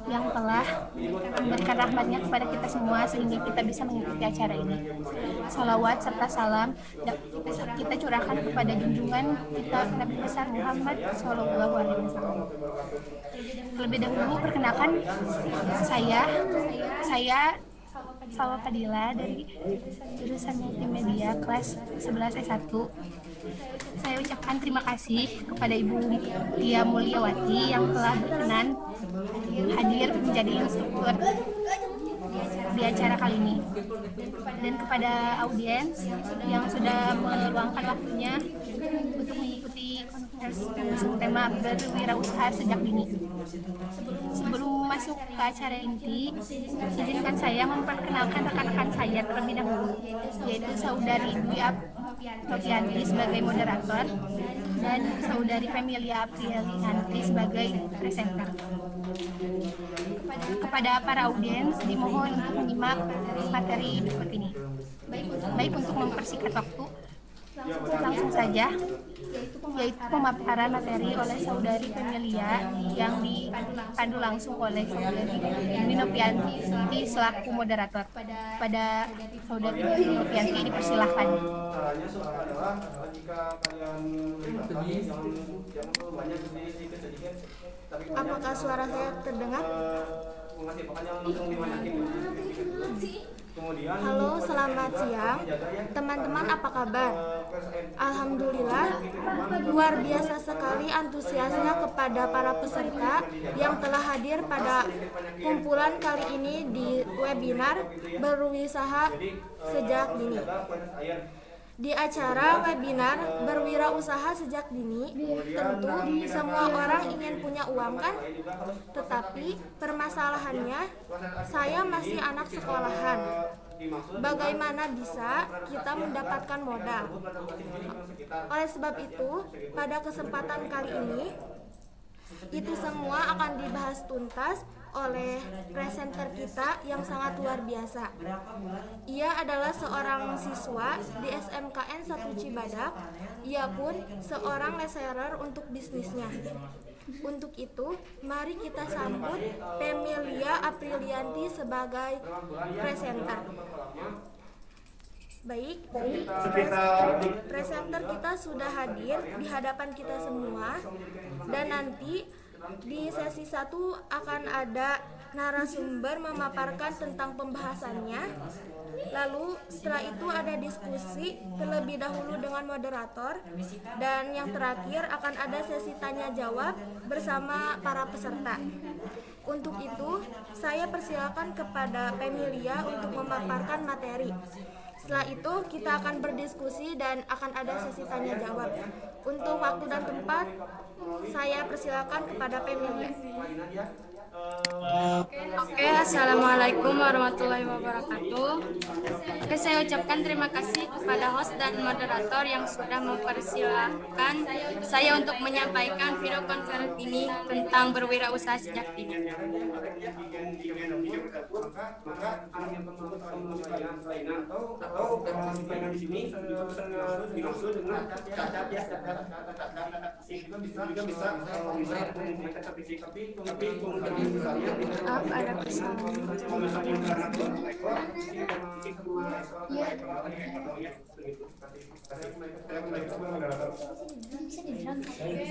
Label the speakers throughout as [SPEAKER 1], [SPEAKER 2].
[SPEAKER 1] yang telah memberikan rahmatnya kepada kita semua sehingga kita bisa mengikuti acara ini. Salawat serta salam kita curahkan kepada junjungan kita Nabi besar Muhammad Shallallahu Alaihi Wasallam. Terlebih dahulu perkenalkan saya Salwa Fadila dari jurusan Multimedia kelas 11 S1. Saya ucapkan terima kasih kepada Ibu Tia Mulyawati yang telah berkenan hadir menjadi instruktur di acara kali ini, dan kepada audiens yang sudah meluangkan waktunya untuk mengikuti konferensi mengusung tema berwirausaha sejak dini. Sebelum masuk ke acara inti, izinkan saya memperkenalkan rekan-rekan saya terlebih dahulu, yaitu saudari Dwi Novianti sebagai moderator dan saudari Femilia Aprilianti sebagai presenter. Kepada para audiens dimohon untuk menyimak materi berikut ini. Baik untuk mempersingkat waktu, langsung saja, yaitu pemaparan materi oleh saudari Femilia yang dipandu langsung oleh saudari Dwi Novianti selaku moderator. Pada saudari Dwi Novianti dipersilahkan.
[SPEAKER 2] Caranya adalah jika kalian jangan banyak sedikit.
[SPEAKER 3] Apakah suara saya terdengar? Halo, selamat siang. Teman-teman, apa kabar? Alhamdulillah, luar biasa sekali antusiasnya kepada para peserta yang telah hadir pada kumpulan kali ini di webinar Berwirausaha Sejak Dini. Di acara webinar Berwirausaha Sejak Dini, tentu semua orang ingin punya uang kan? Tetapi permasalahannya, saya masih anak sekolahan. Bagaimana bisa kita mendapatkan modal? Oleh sebab itu, pada kesempatan kali ini, itu semua akan dibahas tuntas oleh presenter kita yang sangat luar biasa. Ia adalah seorang siswa di SMKN 1 Cibadak. Ia pun seorang reseller untuk bisnisnya. Untuk itu, mari kita sambut Femilia Aprilianti sebagai presenter. Baik, presenter kita sudah hadir di hadapan kita semua, dan nanti di sesi 1 akan ada narasumber memaparkan tentang pembahasannya. Lalu setelah itu ada diskusi terlebih dahulu dengan moderator, dan yang terakhir akan ada sesi tanya jawab bersama para peserta. Untuk itu, saya persilakan kepada Femilia untuk memaparkan materi. Setelah itu kita akan berdiskusi dan akan ada sesi tanya jawab. Untuk waktu dan tempat, saya persilakan kepada Femilia.
[SPEAKER 4] Oke, assalamualaikum warahmatullahi wabarakatuh. Oke, saya ucapkan terima kasih kepada host dan moderator yang sudah mempersilahkan saya untuk menyampaikan video konferensi ini tentang berwirausaha sejak dini. Ada pesan.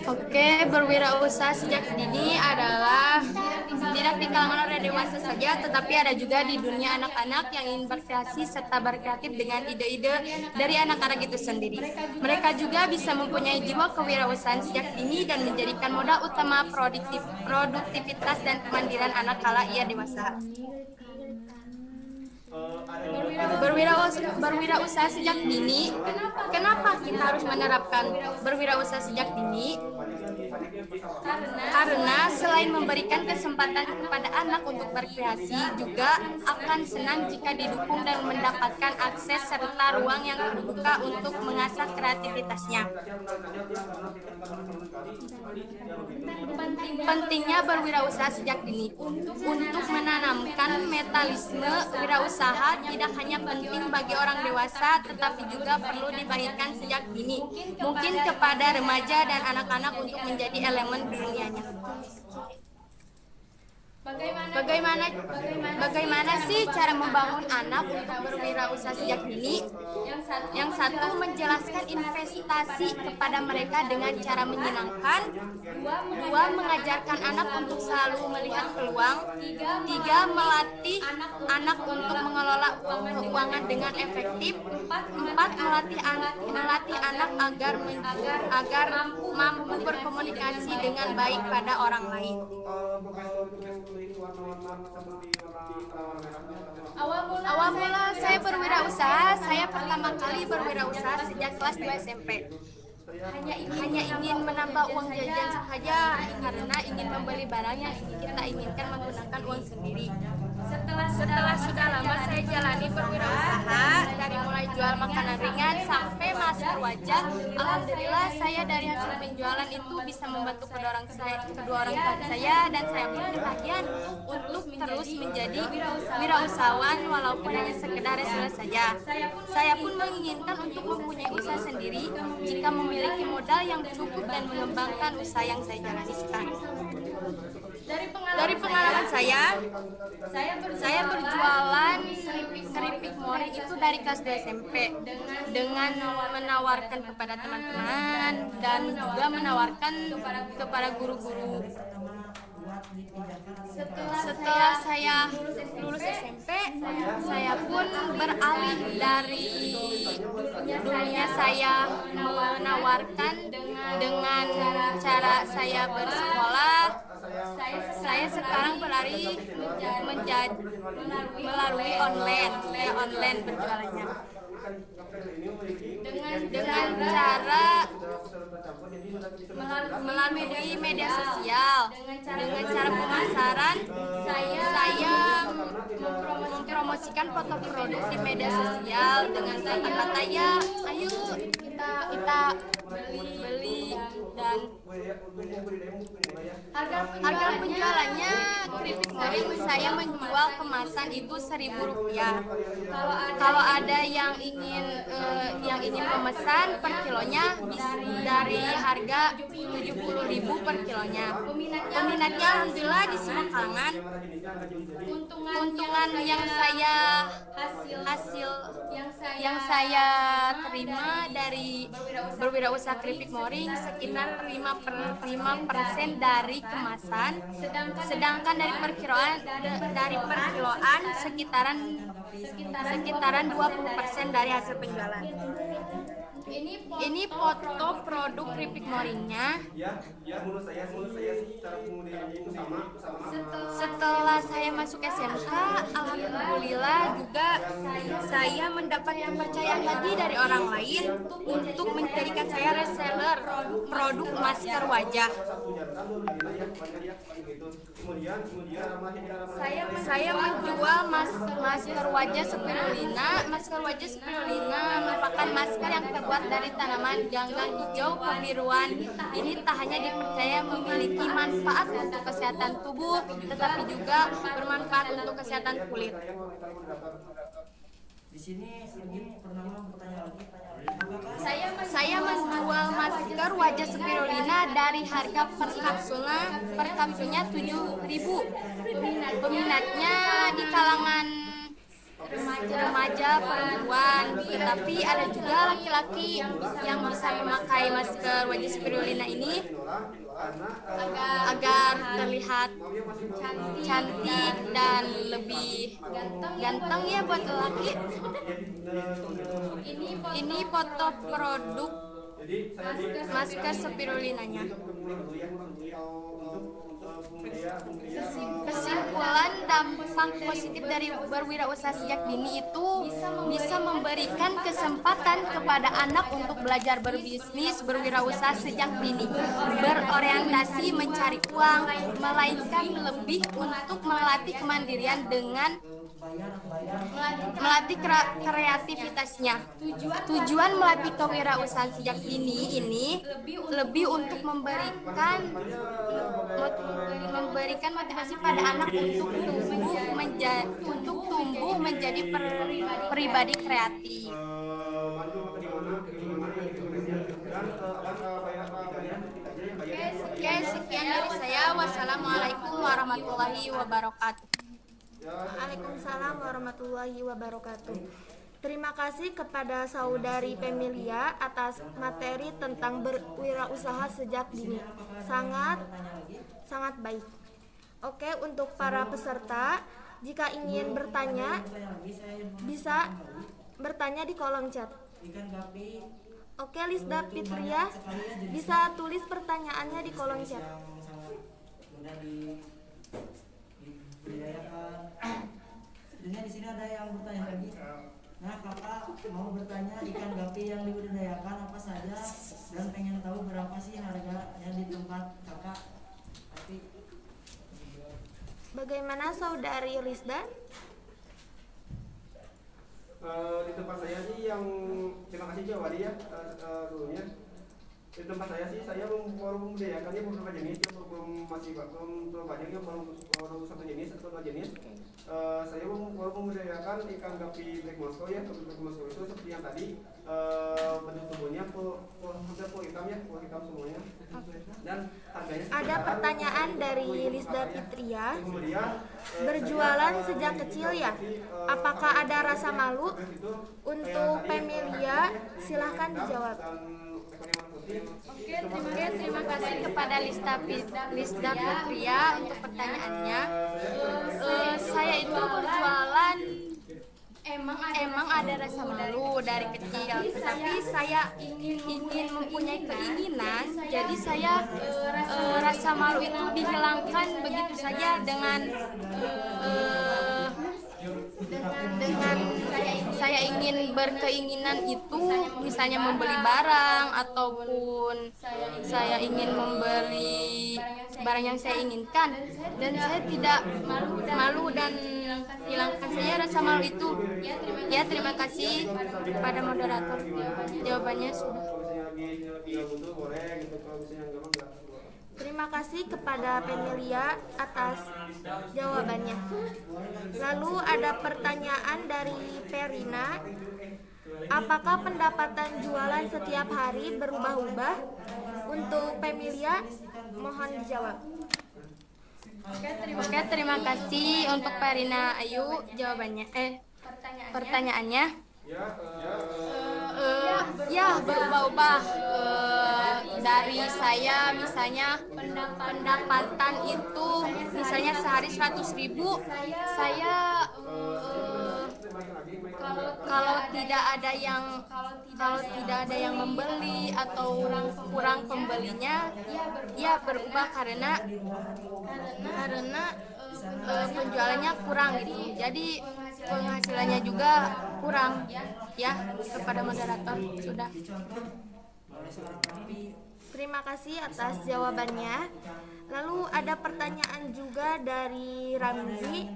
[SPEAKER 4] Oke, berwirausaha sejak dini adalah tidak di kalangan orang dewasa saja, tetapi ada juga di dunia anak-anak yang ingin berkreasi serta berkreatif dengan ide-ide dari anak-anak itu sendiri. Mereka juga bisa mempunyai jiwa kewirausahaan sejak dini dan menjadikan modal utama produktivitas dan kemandirian anak kala ia dewasa. Berwirausaha sejak dini. Kenapa kita harus menerapkan berwirausaha sejak dini? Karena selain memberikan kesempatan kepada anak untuk berkreasi, juga akan senang jika didukung dan mendapatkan akses serta ruang yang terbuka untuk mengasah kreativitasnya. Pentingnya berwirausaha sejak dini. Untuk menanamkan metalisme wirausaha tidak hanya penting bagi orang dewasa, tetapi juga perlu dibagikan sejak dini, mungkin kepada remaja dan anak-anak untuk menjadi elemen dunianya. Bagaimana sih cara membangun anak untuk berwirausaha sejak dini? Yang satu, menjelaskan investasi kepada mereka dengan cara menyenangkan. Dua, mengajarkan anak untuk selalu melihat peluang. Tiga, melatih anak untuk mengelola keuangan dengan efektif. Empat, melatih anak agar mampu berkomunikasi dengan baik pada orang lain. Awal mula saya berwirausaha, saya pertama kali berwirausaha sejak kelas 2 SMP. Hanya ingin menambah uang jajan saja karena ingin membeli barang yang kita inginkan menggunakan uang sendiri. Setelah sudah lama saya jalani berwirausaha, dari mulai jual makanan ringan sampai masker wajah, alhamdulillah saya dari hasil penjualan itu bisa membantu kedua orang tua saya, dan saya pun kebahagiaan untuk terus menjadi wirausahawan walaupun hanya sekedar reseller saja. Saya pun menginginkan untuk mempunyai usaha sendiri jika memiliki modal yang cukup dan mengembangkan usaha yang saya jalani sekarang. Dari pengalaman saya berjualan keripik mori itu dari kelas 2 SMP dengan menawarkan kepada teman-teman dan juga menawarkan kepada guru-guru. Setelah saya lulus SMP, saya pun beralih dari dulunya saya menawarkan dengan cara saya bersekolah. Saya sekarang berlari melalui online berjualannya dengan cara melalui media sosial. Dengan cara pemasaran, saya mempromosikan foto produk di media sosial dengan kata-kata ya, ayo kita beli, dan harga penjualannya keripik mori saya menjual kemasan itu Rp1.000. Kalau ada yang ingin pemesan per kilonya dari harga Rp70.000 per kilonya. Peminatnya alhamdulillah di semua kalangan. Keuntungan yang saya terima dari berwirausaha keripik mori sekitar 5% dari kemasan, sedangkan dari perkiloan sekitaran 20% dari hasil penjualan. Ini foto produk keripik morinya. Setelah saya masuk SMK, alhamdulillah juga saya mendapat kepercayaan lagi dari orang lain untuk menjadikan saya reseller produk masker wajah. Saya menjual masker wajah spirulina. Masker wajah spirulina merupakan masker yang terbuat dari tanaman ganggang hijau kebiruan. Ini tak hanya dipercaya memiliki manfaat untuk kesehatan tubuh, tetapi juga bermanfaat untuk kesehatan kulit.
[SPEAKER 5] Di sini pernah bertanya lagi.
[SPEAKER 4] Saya menjual masker wajah spirulina dari harga per kapsulnya Rp7.000. Peminatnya di kalangan remaja perempuan, tetapi ada juga laki-laki yang bisa memakai masker wajah spirulina ini agar terlihat cantik dan lebih ganteng ya buat lelaki. Ini foto produk masker spirulinanya. Kesimpulan, dampak positif dari berwirausaha sejak dini itu bisa memberikan kesempatan kepada anak untuk belajar berbisnis, berwirausaha sejak dini, berorientasi mencari uang, melainkan lebih untuk melatih kemandirian dengan melatih kreativitasnya. Tujuan melatih kewirausahaan sejak dini ini lebih untuk memberikan motivasi pada anak untuk tumbuh menjadi pribadi kreatif. Oke, sekian dari saya. Wassalamualaikum warahmatullahi wabarakatuh.
[SPEAKER 3] Waalaikumsalam warahmatullahi wabarakatuh. Terima kasih kepada saudari Pemilia atas materi tentang berwirausaha sejak dini. Sangat baik. Oke, untuk para peserta, jika ingin bertanya, bisa bertanya di kolom chat. Oke, Lisda Fitria, bisa tulis pertanyaannya di kolom chat.
[SPEAKER 5] Sebenarnya di sini ada yang bertanya lagi. Nah, kakak mau bertanya ikan gapi yang dibudidayakan apa saja dan pengen tahu berapa sih harganya di tempat kakak. Tapi
[SPEAKER 3] Bagaimana saudari Lisda?
[SPEAKER 2] Di tempat saya sih yang terima kasih Jawa ya dulunya. Di tempat saya sih saya baru membudidayakannya beberapa jenis, belum banyak ya, baru satu jenis atau dua jenis. Saya baru membudidayakan ikan gapi Black Moscow ya. Black Moscow itu seperti yang tadi, bentuk tubuhnya hampir full hitam ya, full hitam semuanya. Dan harganya
[SPEAKER 3] Ada pertanyaan dari Lisda Fitria.
[SPEAKER 2] kemudian
[SPEAKER 3] Berjualan sejak kecil ya? Apakah ada rasa malu? Untuk Pemilia, silahkan dijawab.
[SPEAKER 4] Oke, terima kasih kepada Lisda Fitria untuk pertanyaannya. Saya itu berjualan emang ada rasa malu dari kecil, tetapi saya ingin mempunyai keinginan, jadi saya rasa malu itu dihilangkan begitu saja dengan saya ingin berkeinginan itu, misalnya membeli barang ataupun saya ingin membeli barang yang saya inginkan, dan saya tidak malu dan hilangkan saja rasa malu itu. Ya, terima kasih kepada moderator. Jawabannya sudah.
[SPEAKER 3] Terima kasih kepada Pemilia atas jawabannya. Lalu ada pertanyaan dari Perina. Apakah pendapatan jualan setiap hari berubah-ubah? Untuk Pemilia, mohon dijawab.
[SPEAKER 4] Oke, terima kasih untuk Perina Ayu jawabannya. Pertanyaannya. Ya, berubah-ubah. Dari saya misalnya pendapatan itu misalnya sehari 100.000, saya kalau tidak ada yang membeli atau kurang pembelinya, ya berubah karena penjualannya kurang gitu. Jadi penghasilannya juga kurang. Ya, kepada moderator sudah.
[SPEAKER 3] Terima kasih atas jawabannya. Lalu ada pertanyaan juga dari Ramzi.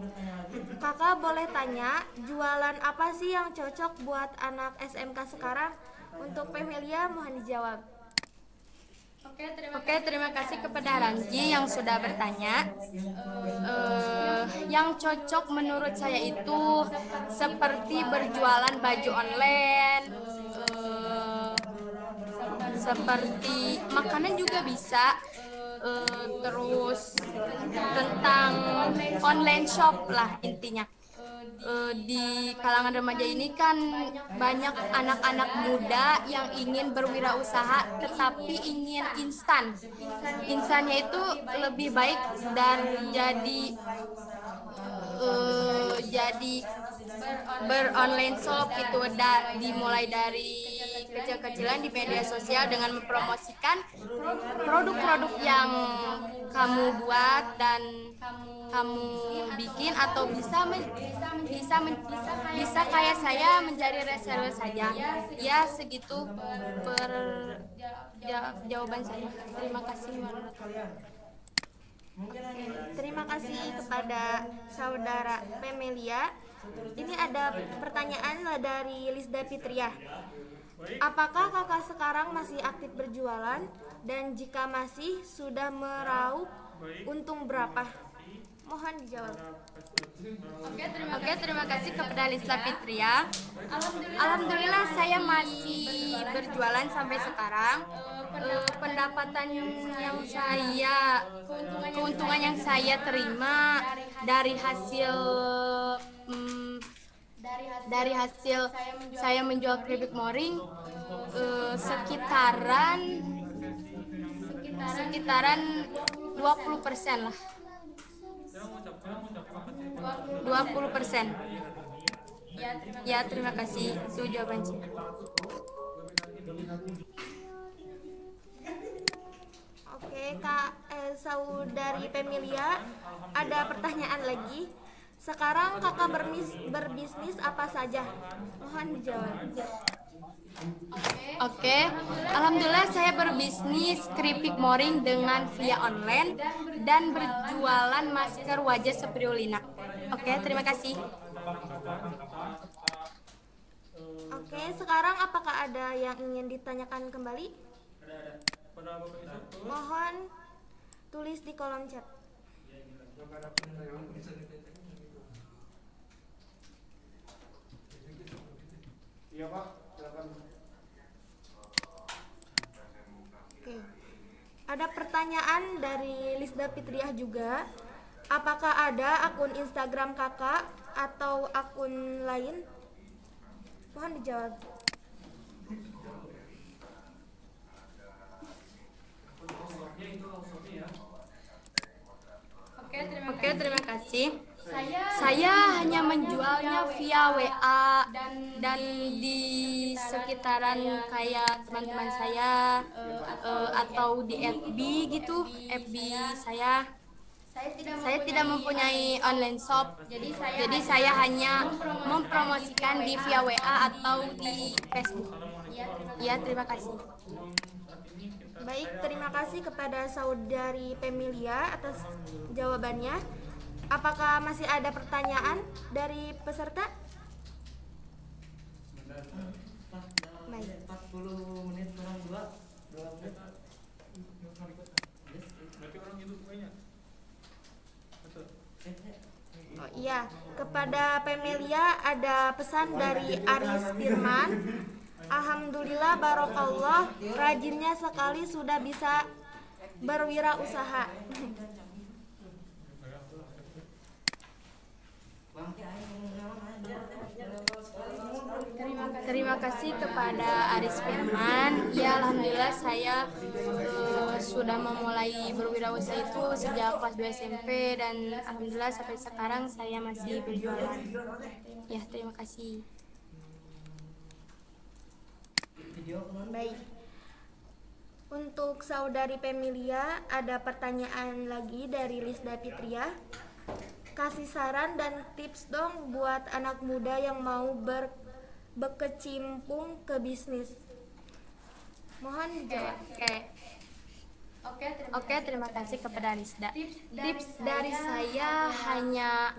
[SPEAKER 3] Kakak boleh tanya, jualan apa sih yang cocok buat anak SMK sekarang? Untuk Pemilia, mohon dijawab.
[SPEAKER 4] Oke, terima kasih kepada Ramzi yang sudah bertanya. Yang cocok menurut saya itu seperti berjualan baju online, seperti makanan juga bisa, terus tentang online shop lah intinya. Di kalangan remaja ini kan banyak anak-anak muda yang ingin berwirausaha tetapi ingin instan. Instannya itu lebih baik dan jadi beronline shop gitu, dimulai dari kecil-kecilan di media sosial dengan mempromosikan produk-produk yang kamu buat dan kamu bikin, atau bisa kayak saya menjadi reseller saja. Ya, segitu jawaban saya. Terima kasih.
[SPEAKER 3] Terima kasih kepada saudara Pemilia. Ini ada pertanyaan dari Lisda Fitria. Apakah kakak sekarang masih aktif berjualan? Dan jika masih, sudah meraup untung berapa? Mohon dijawab.
[SPEAKER 4] Oke, terima kasih kepada Lisda Fitria. Alhamdulillah saya masih berjualan sampai sekarang. pendapatan yang saya keuntungan yang saya terima dari hasil saya menjual keripik moring sekitaran 20% lah. 20%. Ya, terima kasih. Itu jawaban saya.
[SPEAKER 3] Oke, Saudari Pemilia, ada pertanyaan lagi. Sekarang kakak berbisnis apa saja? Mohon dijawab.
[SPEAKER 4] Oke, alhamdulillah saya berbisnis keripik moring dengan via online dan berjualan masker wajah spirulina. Oke, terima kasih.
[SPEAKER 3] Oke, sekarang apakah ada yang ingin ditanyakan kembali? Mohon tulis di kolom chat.
[SPEAKER 2] Iya Pak, silakan.
[SPEAKER 3] Oke. Ada pertanyaan dari Lisda Fitriah juga. Apakah ada akun Instagram kakak atau akun lain? Mohon dijawab.
[SPEAKER 4] Oke, terima kasih. Saya hanya menjualnya via WA dan di sekitaran kayak teman-teman saya atau di FB gitu, FB saya. Saya tidak mempunyai online shop, jadi saya hanya mempromosikan di via WA atau di Facebook. Ya, terima kasih.
[SPEAKER 3] Baik, terima kasih kepada Saudari Pemilia atas jawabannya. Apakah masih ada pertanyaan dari peserta? Baik.
[SPEAKER 5] 40 menit kurang 2 menit.
[SPEAKER 3] Oh iya, kepada Pemilia ada pesan dari Aris Firman. Alhamdulillah barokallah, rajinnya sekali sudah bisa berwirausaha.
[SPEAKER 4] Terima kasih kepada Aris Firman. Ya, alhamdulillah saya sudah memulai berwirausaha itu sejak kelas 2 SMP dan alhamdulillah sampai sekarang saya masih berjualan. Ya, terima kasih.
[SPEAKER 3] Baik. Untuk Saudari Pemilia ada pertanyaan lagi dari Lisda Fitriah. Kasih saran dan tips dong buat anak muda yang mau berkecimpung ke bisnis. Mohon jawab.
[SPEAKER 4] Oke, terima kasih kepada Rizda. Tips dari saya hanya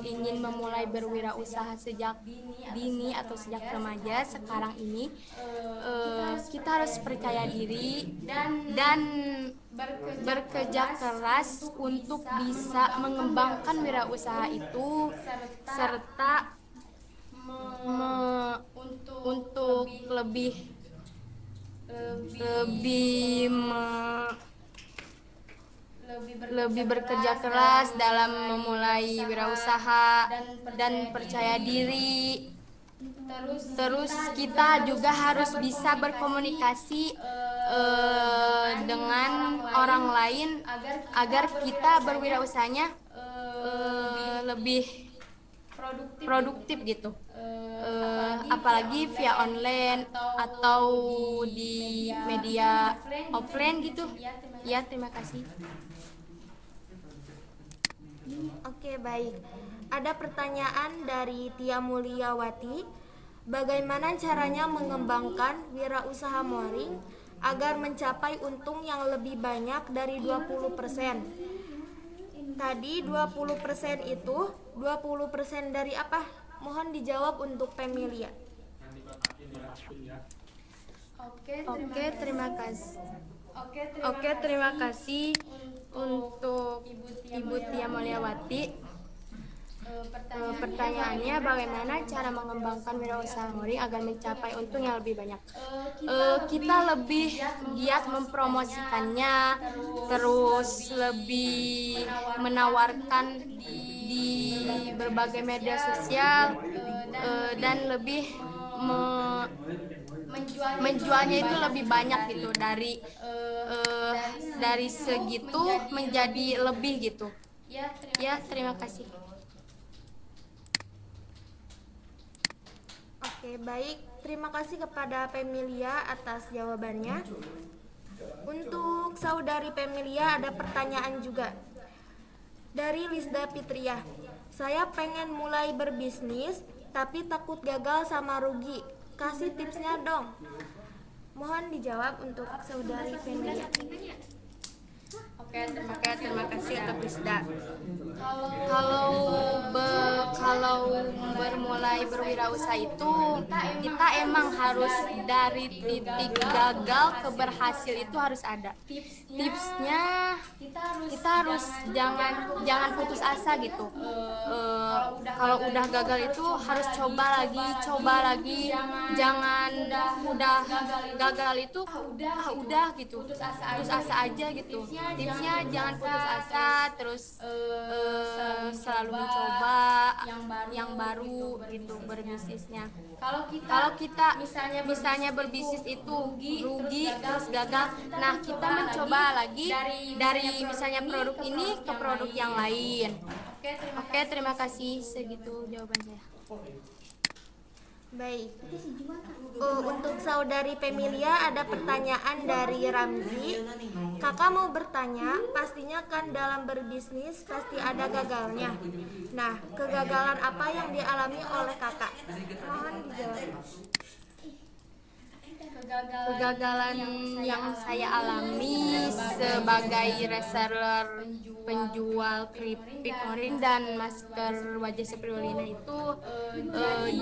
[SPEAKER 4] ingin memulai berwirausaha sejak dini atau sejak remaja. Sekarang ini kita harus percaya diri dan bekerja keras untuk bisa mengembangkan wirausaha itu serta untuk lebih bekerja keras dalam memulai wirausaha dan percaya diri. Terus kita juga harus bisa berkomunikasi dengan orang lain agar kita berwirausahanya lebih produktif gitu. Apalagi via online atau di media offline gitu. Ya, terima kasih.
[SPEAKER 3] Oke, baik. Ada pertanyaan dari Tia Mulyawati. Bagaimana caranya mengembangkan wirausaha moring agar mencapai untung yang lebih banyak dari 20%? Tadi 20% itu 20% dari apa? Mohon dijawab untuk Pemilia.
[SPEAKER 4] Oke, terima kasih untuk Ibu Tia Mulyawati. Pertanyaannya, bagaimana cara mengembangkan wirausaha Moring agar mencapai untung yang lebih banyak? Kita lebih giat mempromosikannya, terus lebih menawarkan di berbagai media sosial, dan lebih menjualnya itu lebih banyak gitu, dari segitu menjadi lebih gitu. Ya, terima kasih.
[SPEAKER 3] Oke, baik. Terima kasih kepada Pemilia atas jawabannya. Untuk saudari Pemilia ada pertanyaan juga. Dari Lisda Fitriah. Saya pengen mulai berbisnis tapi takut gagal sama rugi. Kasih tipsnya dong. Mohon dijawab untuk saudari Pemilia.
[SPEAKER 4] Oke, terima kasih untuk Lisda. Kalau bermulai berwirausaha itu kita emang harus dari titik gagal ke berhasil itu harus ada. Tipsnya kita harus jangan putus asa gitu. Kalau udah gagal itu harus coba lagi, jangan udah gagal itu udah gitu, putus asa aja gitu. Tipsnya jangan putus asa, terus selalu mencoba yang baru gitu berbisnisnya. Kalau kita misalnya berbisnis itu rugi terus gagal, nah kita mencoba lagi dari misalnya produk ini ke produk yang lain. Oke, terima kasih, segitu jawaban saya.
[SPEAKER 3] Baik. Untuk saudari Pemilia ada pertanyaan dari Ramzi. Kakak mau bertanya, pastinya kan dalam berbisnis pasti ada gagalnya. Nah, kegagalan apa yang dialami oleh kakak? Mohon dijawab.
[SPEAKER 4] Kegagalan yang saya alami sebagai reseller penjual keripik Moring dan masker wajah spirulina itu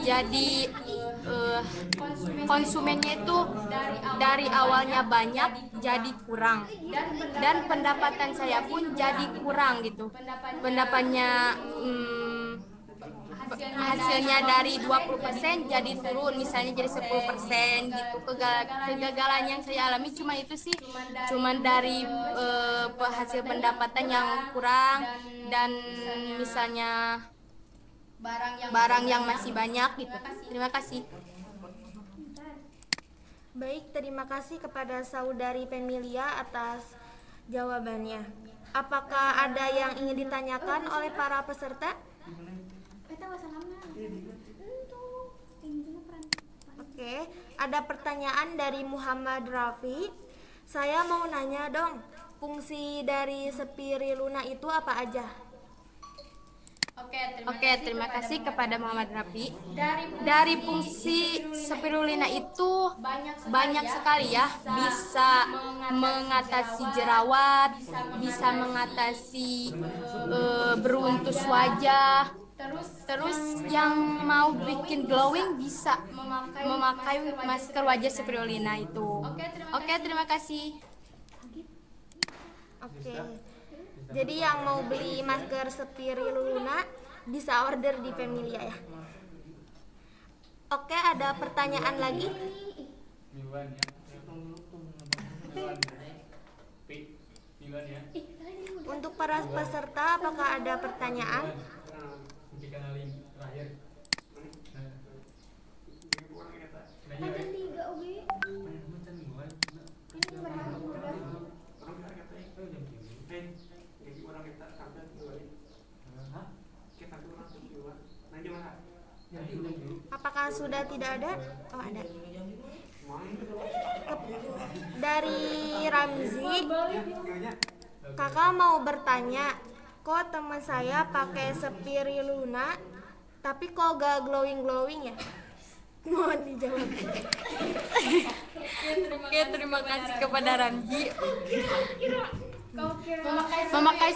[SPEAKER 4] jadi konsumennya itu dari awalnya banyak jadi kurang, dan pendapatan saya pun jadi kurang gitu. Pendapatnya hasilnya dari 20% jadi turun, misalnya jadi 10% gitu. Kegagalan yang saya alami cuma itu sih, cuman dari hasil pendapatan yang kurang dan misalnya barang yang masih banyak gitu. Terima kasih.
[SPEAKER 3] Baik, terima kasih kepada saudari Pemilia atas jawabannya. Apakah ada yang ingin ditanyakan oleh para peserta? Oke, ada pertanyaan dari Muhammad Rafi. Saya mau nanya dong, fungsi dari Spirulina itu apa aja?
[SPEAKER 4] Oke, terima kasih kepada Muhammad Rafi. Dari fungsi spirulina itu banyak sekali ya. Bisa mengatasi jerawat, bisa mengatasi beruntus wajah. Terus yang mau bikin glowing bisa memakai masker wajah spirulina itu. Oke, terima kasih.
[SPEAKER 3] Oke. Jadi yang mau beli masker Spirulina bisa order di Pemilia ya. Oke, ada pertanyaan lagi? Untuk para peserta, apakah ada pertanyaan? Apakah sudah tidak ada? Oh, ada. Dari Ramzi, kakak mau bertanya, kok teman saya pakai Spirulina tapi kok gak glowing ya? Mohon dijawab.
[SPEAKER 4] Oke, terima kasih kepada Ramzi. Memakai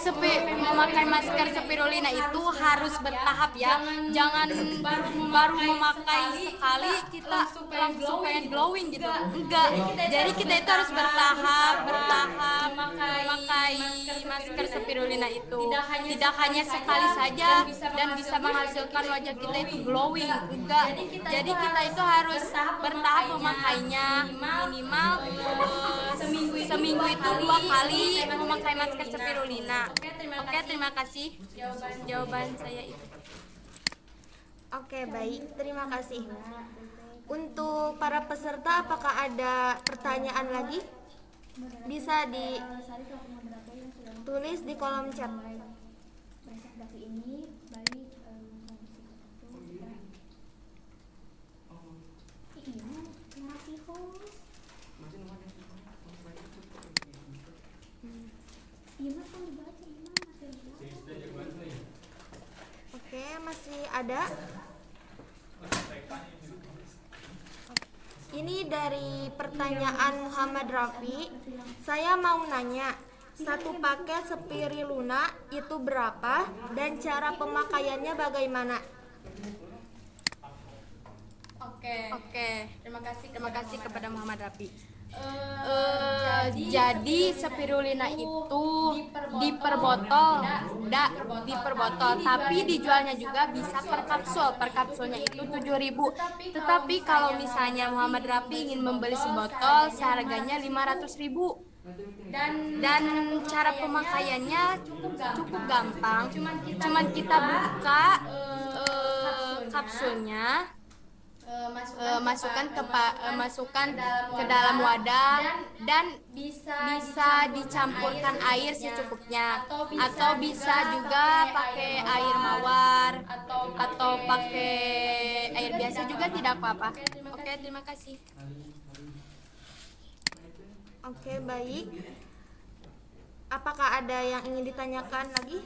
[SPEAKER 4] masker spirulina itu harus bertahap ya. Jangan baru memakai sekali kita langsung pengen glowing gitu. Enggak. Jadi kita itu harus bertahap memakai masker spirulina itu. Tidak hanya sekali saja dan bisa menghasilkan wajah kita itu glowing. Enggak. Jadi kita itu harus bertahap memakainya minimal seminggu itu 2 kali memakai masker spirulina. Oke, terima kasih. Jawaban saya itu.
[SPEAKER 3] Oke, baik. Terima kasih. Untuk para peserta, apakah ada pertanyaan lagi? Bisa ditulis di kolom chat. Oke, masih ada. Ini dari pertanyaan Muhammad Rafi. Saya mau nanya, satu paket spirulina itu berapa dan cara pemakaiannya bagaimana?
[SPEAKER 4] Oke. Terima kasih kepada Muhammad Rafi. Jadi spirulina itu per botol, tapi dijualnya juga bisa per kapsul. Per kapsulnya itu 7.000. Tetapi kalau misalnya Muhammad Rafi ingin membeli sebotol, seharganya 500.000. Dan cara pemakaiannya cukup gampang. Cuman kita buka kapsulnya, masukkan ke dalam wadah dan bisa dicampurkan air secukupnya, atau bisa juga pakai air mawar atau pakai air biasa juga tidak apa-apa. Oke, terima kasih.
[SPEAKER 3] Oke, baik. Apakah ada yang ingin ditanyakan lagi?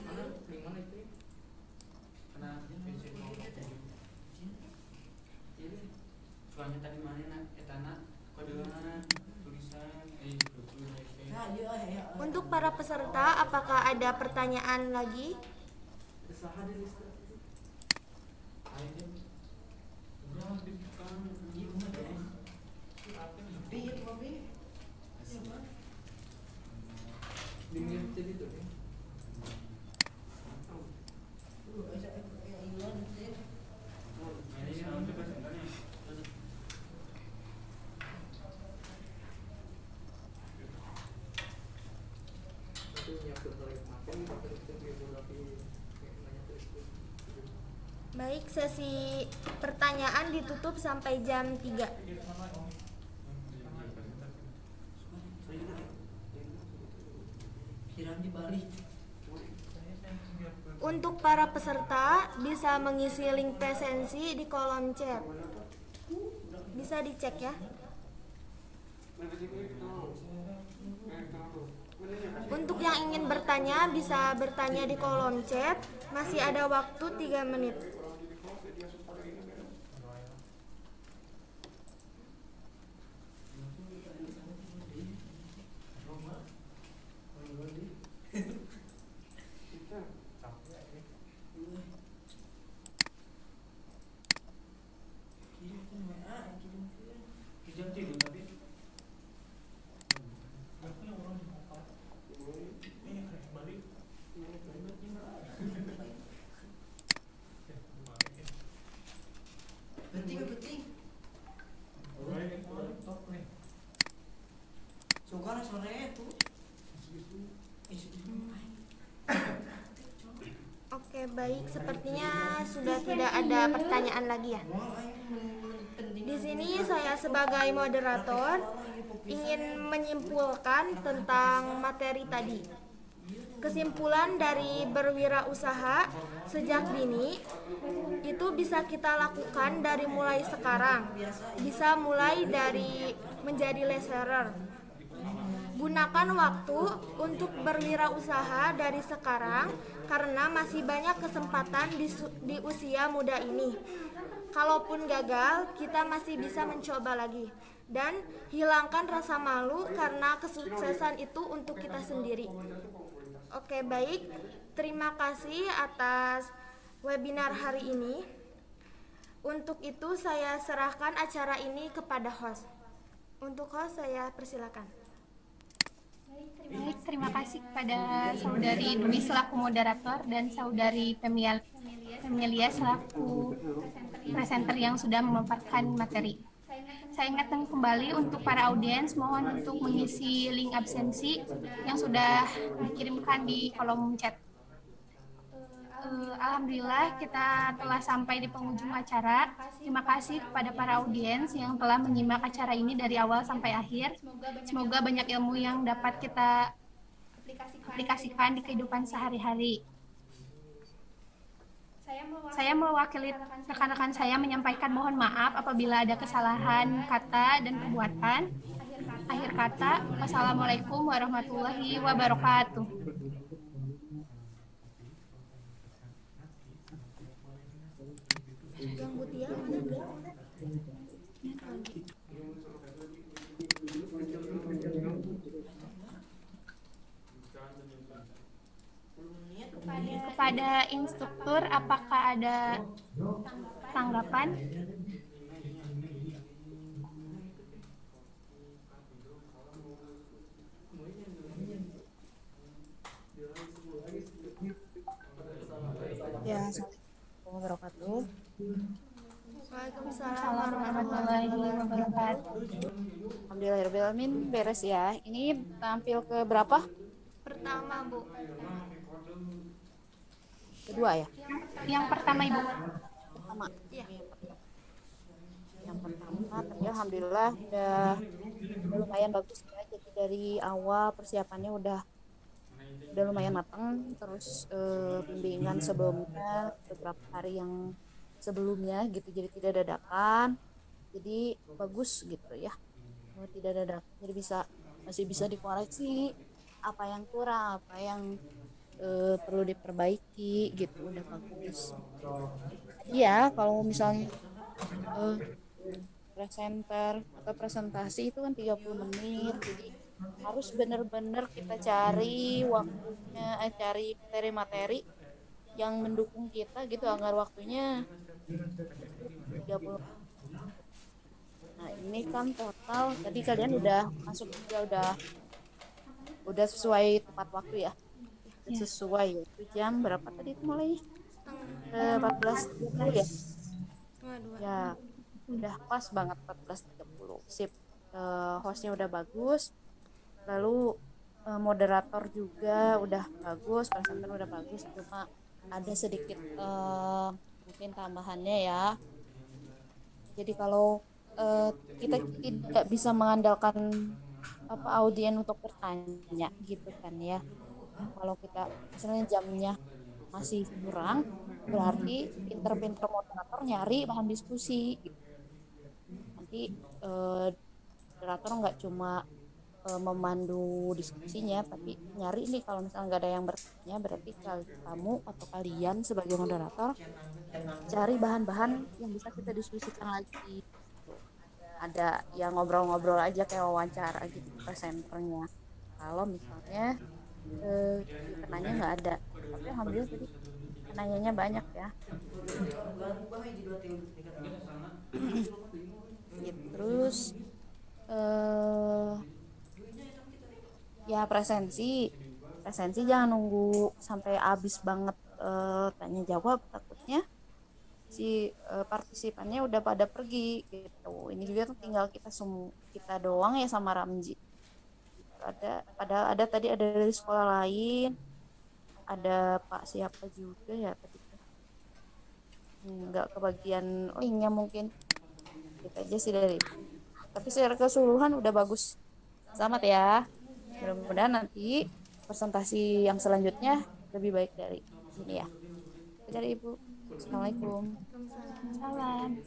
[SPEAKER 3] Untuk para peserta, apakah ada pertanyaan lagi? Baik, sesi pertanyaan ditutup sampai jam 3. Untuk para peserta bisa mengisi link presensi di kolom chat. Bisa dicek ya. Untuk yang ingin bertanya bisa bertanya di kolom chat. Masih ada waktu 3 menit. Oke, baik, sepertinya sudah tidak ada pertanyaan lagi ya. Di sini saya sebagai moderator ingin menyimpulkan tentang materi tadi. Kesimpulan dari berwirausaha sejak dini itu bisa kita lakukan dari mulai sekarang. Bisa mulai dari menjadi leserer. Gunakan waktu untuk berwirausaha dari sekarang karena masih banyak kesempatan di usia muda ini. Kalaupun gagal, kita masih bisa mencoba lagi. Dan hilangkan rasa malu karena kesuksesan itu untuk kita sendiri. Oke, baik. Terima kasih atas webinar hari ini. Untuk itu saya serahkan acara ini kepada host. Untuk host saya persilakan.
[SPEAKER 1] Baik, terima kasih kepada Saudari Dwi selaku moderator dan Saudari Pemilia selaku presenter yang sudah memaparkan materi. Saya ingatkan kembali untuk para audiens, mohon untuk mengisi link absensi yang sudah dikirimkan di kolom chat. Alhamdulillah kita telah sampai di penghujung acara. Terima kasih kepada para audiens yang telah menyimak acara ini dari awal sampai akhir. Semoga banyak ilmu yang dapat kita aplikasikan di kehidupan sehari-hari. Saya mewakili rekan-rekan saya menyampaikan mohon maaf apabila ada kesalahan kata dan perbuatan. Akhir kata, wassalamualaikum warahmatullahi wabarakatuh.
[SPEAKER 3] Yang Butia mana?
[SPEAKER 1] Kepada instruktur, apakah ada tanggapan?
[SPEAKER 6] Ya, assalamualaikum wabarakatuh.
[SPEAKER 3] Waalaikumsalam
[SPEAKER 1] Warahmatullahi wabarakatuh.
[SPEAKER 6] Alhamdulillahirobbilalamin, beres ya. Ini tampil ke berapa?
[SPEAKER 3] Pertama, Bu.
[SPEAKER 6] Kedua ya?
[SPEAKER 1] Yang pertama, Ibu.
[SPEAKER 6] Pertama.
[SPEAKER 3] Iya.
[SPEAKER 6] Yang pertama, tadi alhamdulillah udah lumayan bagus ya. Jadi dari awal persiapannya udah lumayan matang. Terus bimbingan sebelumnya beberapa hari yang sebelumnya gitu, jadi tidak dadakan. Jadi bagus gitu ya. Tidak dadakan, jadi masih bisa dikoreksi apa yang kurang, apa yang perlu diperbaiki gitu, udah bagus. Iya, kalau misalnya presenter atau presentasi itu kan 30 menit, jadi harus benar-benar kita cari waktunya, cari materi-materi yang mendukung kita gitu agar waktunya 30. Nah, ini kan total tadi kalian udah masuk juga udah sesuai tepat waktu ya. Sesuai itu jam berapa tadi itu mulainya? 14.30 ya. Ya, udah pas banget 14.30. Sip. Hostnya udah bagus. Lalu moderator juga udah bagus, presenter udah bagus, cuma ada sedikit mungkin tambahannya ya. Jadi kalau kita tidak bisa mengandalkan audien untuk bertanya gitu kan ya. Kalau kita misalnya jamnya masih kurang, berarti pinter-pinter moderator nyari bahan diskusi gitu. Nanti moderator nggak cuma memandu diskusinya, tapi nyari nih kalau misalnya nggak ada yang bertanya, berarti kamu atau kalian sebagai moderator cari bahan-bahan yang bisa kita diskusikan lagi. Ada yang ngobrol-ngobrol aja kayak wawancara gitu presenternya. Kalau misalnya penanya nggak ada, tapi alhamdulillah tadi penanyanya banyak ya. Terus ya presensi jangan nunggu sampai habis banget tanya jawab, takutnya si partisipannya udah pada pergi gitu. Ini juga tinggal kita doang ya sama Ramji. Ada tadi ada dari sekolah lain, ada Pak siapa juga ya tadi nggak kebagian linknya mungkin. Kita aja sih dari, tapi secara keseluruhan udah bagus. Selamat ya, mudah-mudahan nanti presentasi yang selanjutnya lebih baik dari ini ya. Dari Ibu. Assalamualaikum.
[SPEAKER 1] Salam.